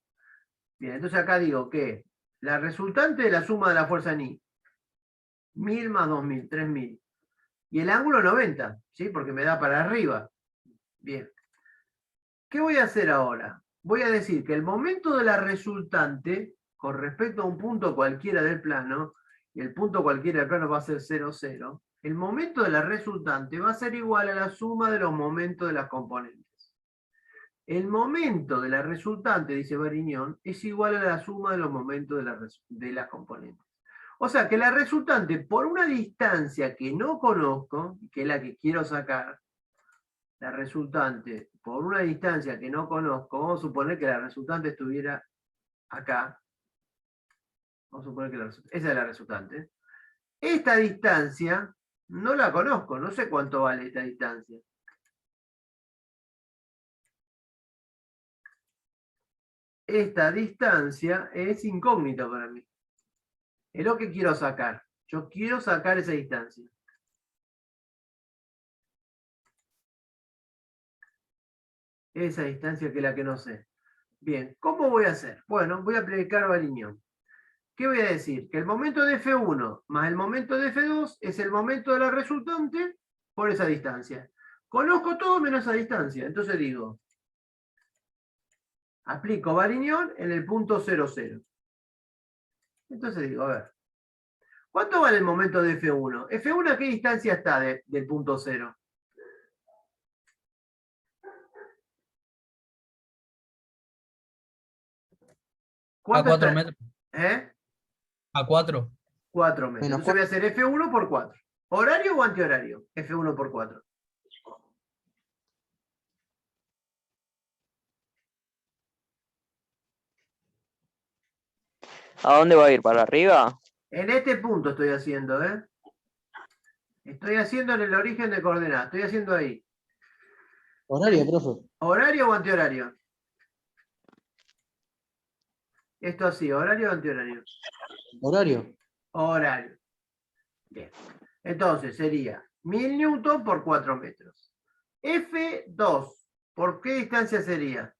Bien, entonces acá digo que la resultante de la suma de la fuerza en I, 1000 más 2000, 3000. Y el ángulo 90, ¿sí? Porque me da para arriba. Bien. ¿Qué voy a hacer ahora? Voy a decir que el momento de la resultante, con respecto a un punto cualquiera del plano, y el punto cualquiera del plano va a ser 0, 0, el momento de la resultante va a ser igual a la suma de los momentos de las componentes. El momento de la resultante, dice Varignon, es igual a la suma de los momentos de las componentes. O sea que la resultante, por una distancia que no conozco, que es la que quiero sacar, la resultante, por una distancia que no conozco, vamos a suponer que la resultante estuviera acá. Vamos a suponer que esa es la resultante. Esta distancia no la conozco, no sé cuánto vale esta distancia. Esta distancia es incógnita para mí. Es lo que quiero sacar. Yo quiero sacar esa distancia. Esa distancia que es la que no sé. Bien, ¿cómo voy a hacer? Bueno, voy a aplicar Varignon. ¿Qué voy a decir? Que el momento de F1 más el momento de F2 es el momento de la resultante por esa distancia. Conozco todo menos esa distancia. Entonces digo, aplico Varignon en el punto 0, 0. Entonces digo, a ver, ¿cuánto vale el momento de F1? ¿F1 a qué distancia está del punto 0? A 4 está? metros. ¿Eh? A 4. 4 metros. Menos Entonces voy a hacer F1 por 4. ¿Horario o antihorario? F1 por 4. ¿A dónde va a ir? ¿Para arriba? En este punto estoy haciendo, ¿eh? Estoy haciendo en el origen de coordenadas. Estoy haciendo ahí. Horario, profe. ¿Horario o antihorario? Esto así, ¿horario o antihorario? Horario. Horario. Bien. Entonces sería 1000 newton por 4 metros. F2, ¿por qué distancia sería?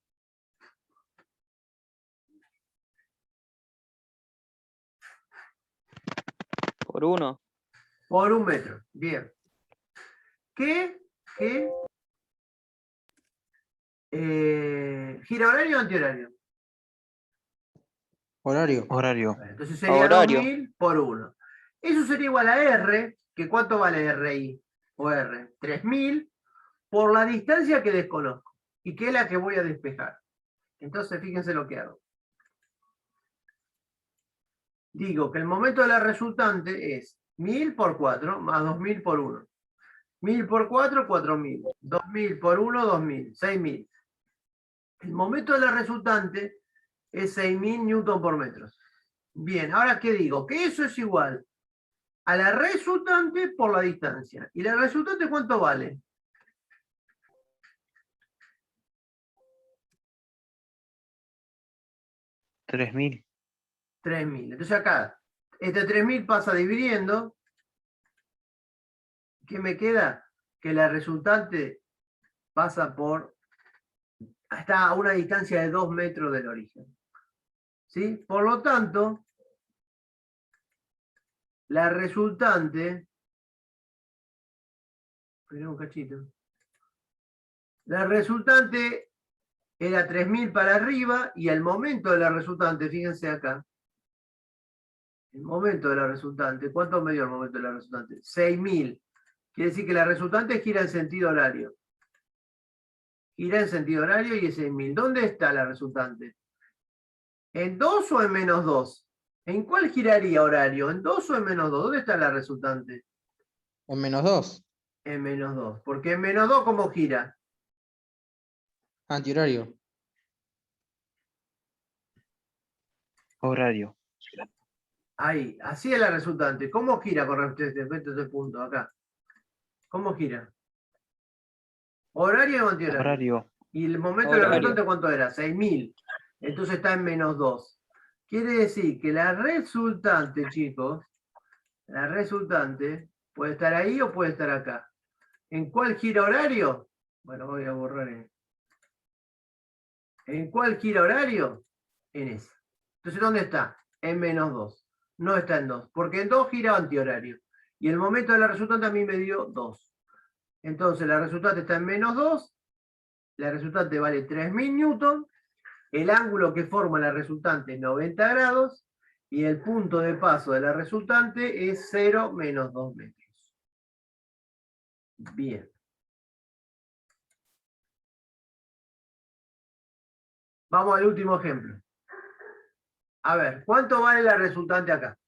Por 1. Por 1 metro. Bien. ¿Qué? ¿Gira horario o antihorario? Horario. Horario. Entonces sería Horario. 2000 por 1. Eso sería igual a R, que ¿cuánto vale RI? O R, 3000 por la distancia que desconozco y que es la que voy a despejar. Entonces fíjense lo que hago. Digo que el momento de la resultante es 1000 por 4 más 2000 por 1. 1000 por 4, 4000. 2000 por 1, 2000. 6000. El momento de la resultante es 6000 newton por metro. Bien, ahora ¿qué digo? Que eso es igual a la resultante por la distancia. ¿Y la resultante cuánto vale? $3000. 3000. Entonces acá, este 3000 pasa dividiendo. ¿Qué me queda? Que la resultante pasa está a una distancia de 2 metros del origen. ¿Sí? Por lo tanto, la resultante, espera un cachito, la resultante era 3000 para arriba y el momento de la resultante, fíjense acá, el momento de la resultante, ¿cuánto me dio el momento de la resultante? 6000. Quiere decir que la resultante gira en sentido horario. Gira en sentido horario y es 6000. ¿Dónde está la resultante? ¿En 2 o en menos 2? ¿En cuál giraría horario? ¿En 2 o en menos 2? ¿Dónde está la resultante? En menos 2. En menos 2. Porque en menos 2, ¿cómo gira? Antihorario. Horario. Ahí, así es la resultante. ¿Cómo gira con respecto a este punto acá? ¿Cómo gira? ¿Horario o antihorario? Horario. ¿Y el momento de la Horario. resultante cuánto era? 6000. Entonces está en menos 2. Quiere decir que la resultante, chicos, la resultante puede estar ahí o puede estar acá. ¿En cuál gira horario? Bueno, voy a borrar ¿En cuál gira horario? En esa. Entonces, ¿dónde está? En -2. No está en 2, porque en 2 gira antihorario. Y el momento de la resultante a mí me dio 2. Entonces, la resultante está en -2. La resultante vale 3000 newton. El ángulo que forma la resultante es 90 grados. Y el punto de paso de la resultante es 0 menos 2 metros. Bien. Vamos al último ejemplo. A ver, ¿cuánto vale la resultante acá?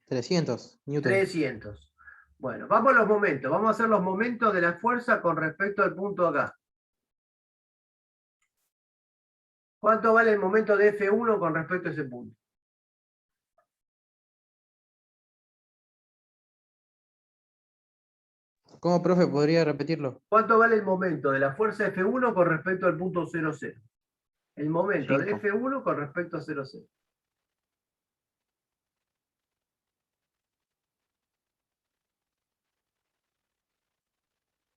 300 newton. 300. Bueno, vamos a los momentos. Vamos a hacer los momentos de la fuerza con respecto al punto acá. ¿Cuánto vale el momento de F1 con respecto a ese punto? ¿Cómo, profe? ¿Podría repetirlo? ¿Cuánto vale el momento de la fuerza F1 con respecto al punto 0, 0? El momento de 5. F1 con respecto a 0, 0.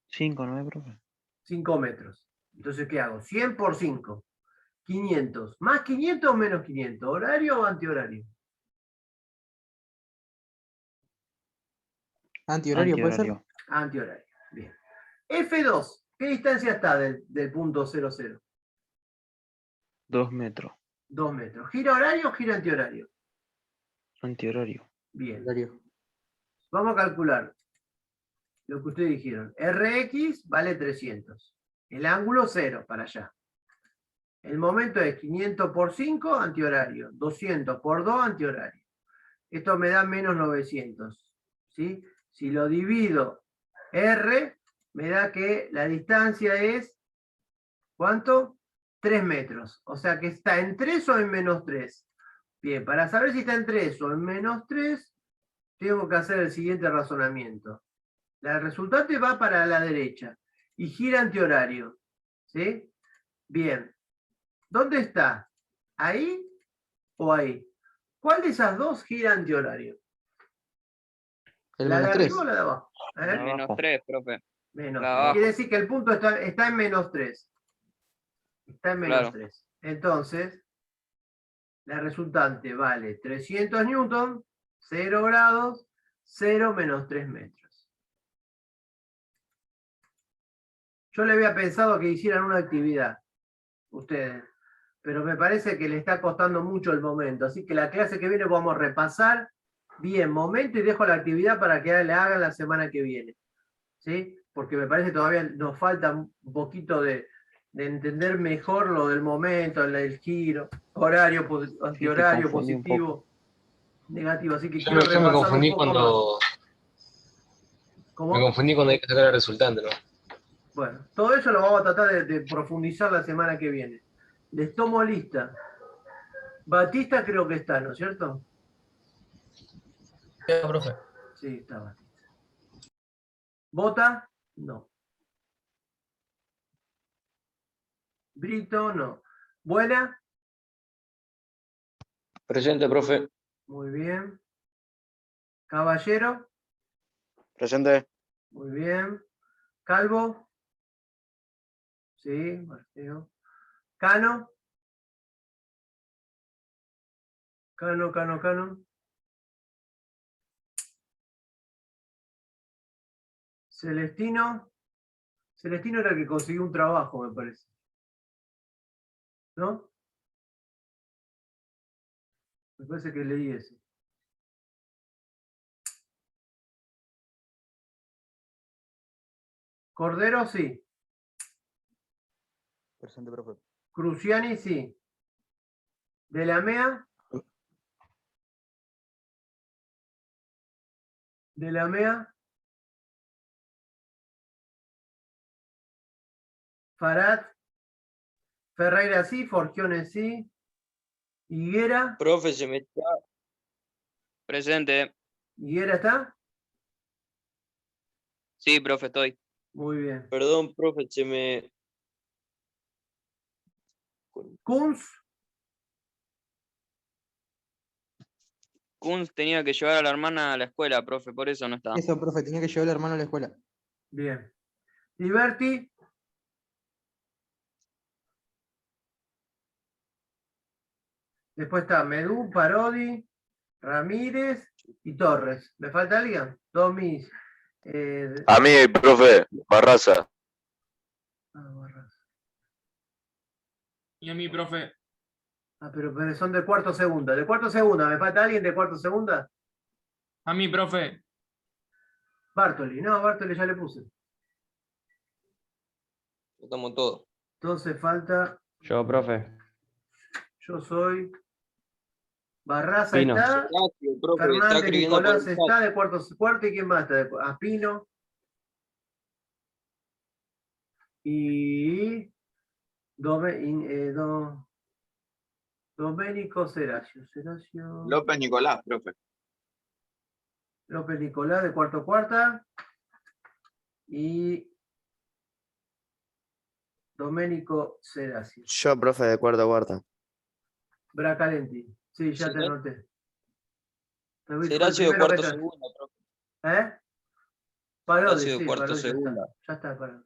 5, ¿no es, profe? 5 metros. Entonces, ¿qué hago? 100 por 5. 500. ¿Más 500 o menos 500? ¿Horario o antihorario? ¿Antihorario puede ser? Antihorario. Antihorario. Bien. F2. ¿Qué distancia está del punto 0, 0? 2 metros. 2 metros. ¿Gira horario o gira antihorario? Antihorario. Bien. Horario. Vamos a calcular lo que ustedes dijeron. Rx vale 300. El ángulo 0 para allá. El momento es 500 por 5, antihorario. 200 por 2, antihorario. Esto me da menos 900. ¿Sí? Si lo divido R, me da que la distancia es, ¿cuánto? 3 metros. O sea que está en 3 o en -3. Bien, para saber si está en 3 o en -3, tengo que hacer el siguiente razonamiento. La resultante va para la derecha y gira antihorario. ¿Sí? Bien. ¿Dónde está? ¿Ahí o ahí? ¿Cuál de esas dos gira antihorario? El ¿La de -3. arriba o la de abajo? -3, profe. Menos La de 3. abajo. Quiere decir que el punto está en -3. Está en Claro. -3. Entonces, la resultante vale 300 newton, 0 grados, 0 menos 3 metros. Yo le había pensado que hicieran una actividad, ustedes, pero me parece que le está costando mucho el momento. Así que la clase que viene vamos a repasar bien momento y dejo la actividad para que la hagan la semana que viene. ¿Sí? Porque me parece que todavía nos falta un poquito de entender mejor lo del momento, el giro, horario, antihorario, confundí un positivo, negativo. Así que Yo quiero me repasar confundí un poco más. cuando. ¿Cómo? Me confundí cuando hay que sacar el resultante, ¿no? Bueno, todo eso lo vamos a tratar de profundizar la semana que viene. Les tomo lista. Batista creo que está, ¿no es cierto? Ya, profe. Sí, está Batista. ¿Bota? No. Brito, no. ¿Buena? Presente, profe. Muy bien. ¿Caballero? Presente. Muy bien. ¿Calvo? Sí, Mateo. ¿Cano? Cano. ¿Celestino? Celestino era el que consiguió un trabajo, me parece. ¿No? Me parece que leí ese. Cordero, sí. Presente, profe. Cruciani, sí. De la MEA. De la MEA. Farad. Ferreira, sí. Forgione, sí. Higuera. Profe, se me está. Presente. ¿Higuera está? Sí, profe, estoy. Muy bien. Perdón, profe, se me. Kunz. Kunz tenía que llevar a la hermana a la escuela, profe, por eso no está. Eso, profe, tenía que llevar al hermano a la escuela. Bien. Liberty. Después está Medú, Parodi, Ramírez y Torres. ¿Me falta alguien? Todos mis... A mí, profe, Barraza. Barras. Y a mí, profe. Pero son de cuarto segunda. De cuarto segunda, ¿me falta alguien de cuarto segunda? A mí, profe. Bartoli. No, Bartoli ya le puse. Votamos todo. Entonces falta... Yo, profe. Yo soy... Barraza Pino. está. Serasio, profe, está Fernández escribiendo por Nicolás el está chat. de cuarto. ¿Y quién más está? Pino. Y... Domenico Serasio. López Nicolás, profe. López Nicolás de cuarta. Y Domenico Serasio. Yo, profe, de cuarta. Bracalenti. Sí, ya te Sí. anoté. Fue el Serasio de primero que cuarto te- segunda, profe. ¿Eh? Parodi, Serasio de sí, cuarto Parodi ya está. segunda. Ya está, Parodi.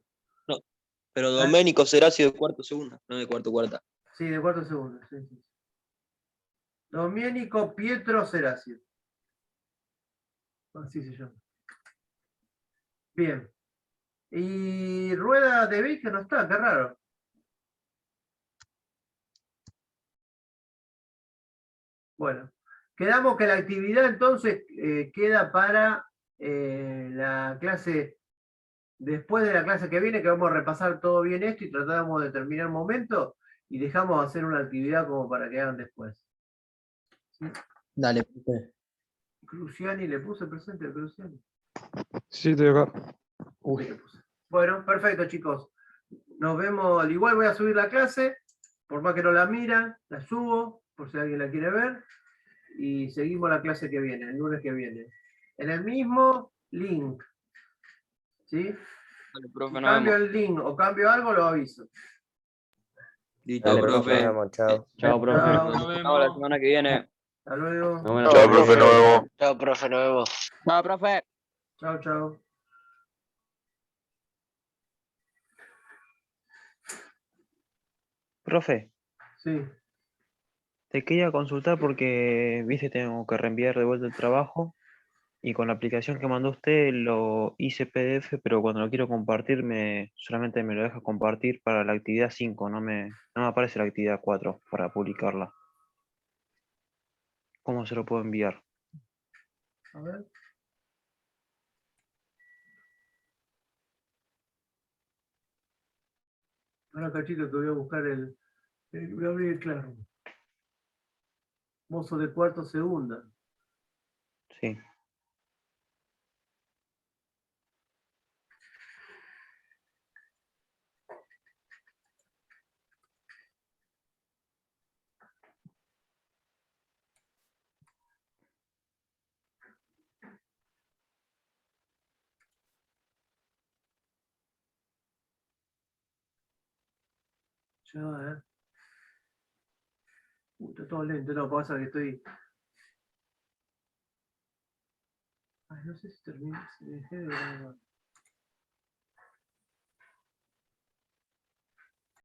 Pero Doménico Serasio de cuarto segunda, no de cuarto cuarta. Sí, de cuarto segunda. Sí. Domenico Pietro Serasio. Así se llama. Bien. Y Rueda de Vic que no está, qué raro. Bueno, quedamos que la actividad entonces queda para la clase, después de la clase que viene, que vamos a repasar todo bien esto y tratamos de terminar el momento y dejamos hacer una actividad como para que hagan después. Dale, profe. Cruciani, le puse presente a Cruciani. Sí, estoy acá. Sí, le puse. Bueno, perfecto, chicos. Nos vemos. Al igual voy a subir la clase, por más que no la miran, la subo, por si alguien la quiere ver. Y seguimos la clase que viene, el lunes que viene. En el mismo link. ¿Sí? Dale, profe, Si nos cambio vemos. el link o cambio algo, lo aviso. Listo, Dale, profe. profe. Vamos, chao. Chao, profe. Chao. Nos Nos vemos la vemos. semana que viene. Hasta luego. Nos vemos la Chao, semana que profe, viene. nos vemos. Chao, profe, nos vemos. Chao, profe. Chao, chao. Profe, Sí. te quería consultar porque, viste, tengo que reenviar de vuelta el trabajo y con la aplicación que mandó usted lo hice PDF, pero cuando lo quiero compartir solamente me lo deja compartir para la actividad 5, no me aparece la actividad 4 para publicarla. ¿Cómo se lo puedo enviar? A ver. Ahora cachito que voy a buscar voy a abrir el claro. Mozo de cuarto segunda. Sí. Ya, está todo lento, no, pasa que estoy. Ay, no sé si terminé, si dejé de grabar.